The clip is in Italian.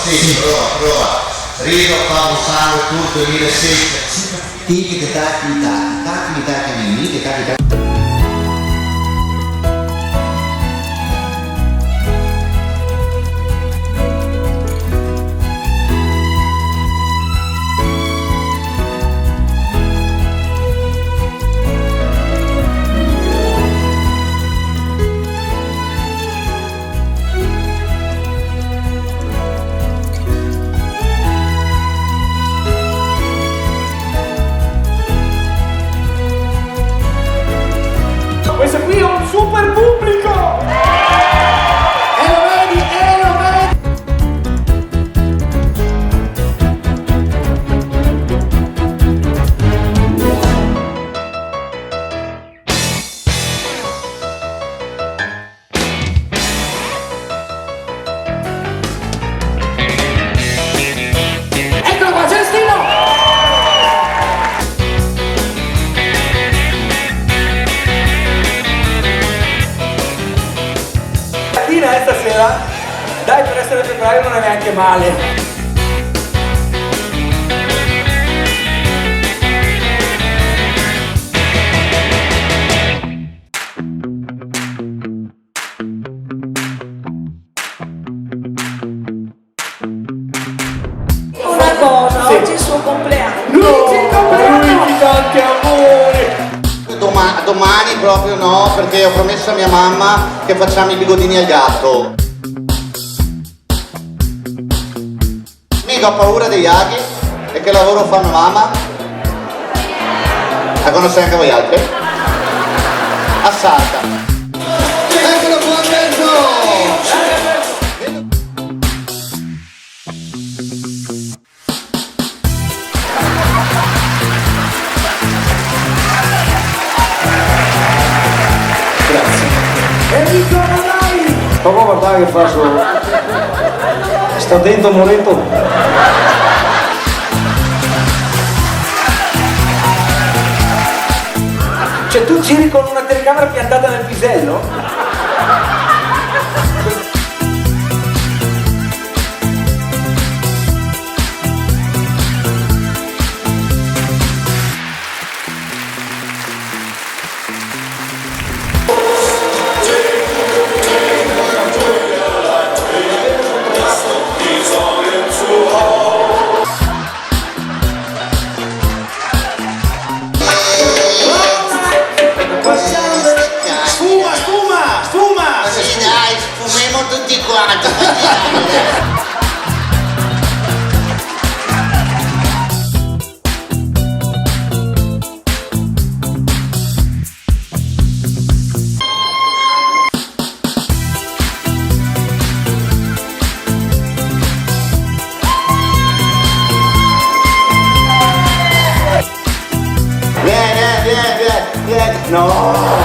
Sì, prova. Rio Paolo Sangue Tour 2016. Tic tac tac tac tic tac tac. Questo qui è un super pubblico! E lo vedi, Eccolo qua, Celestino! Stasera, dai, per essere febbraio non è neanche male. Una cosa, Sì. oggi è il suo compleanno. Luigi, tanti auguri! Domani proprio no, perché ho promesso a mia mamma che facciamo i bigodini al gatto. Mica ho paura degli aghi. E che lavoro fa mia mamma? La conoscete anche voi altri? Assalta. Eccolo qua dentro! Enrico Ronai! Proprio guardare che fa solo. Sta dentro Moreto. Cioè tu giri con una telecamera piantata nel pisello? Sfuma! Sì dai, sfumiamo tutti quanti. Vieni. No!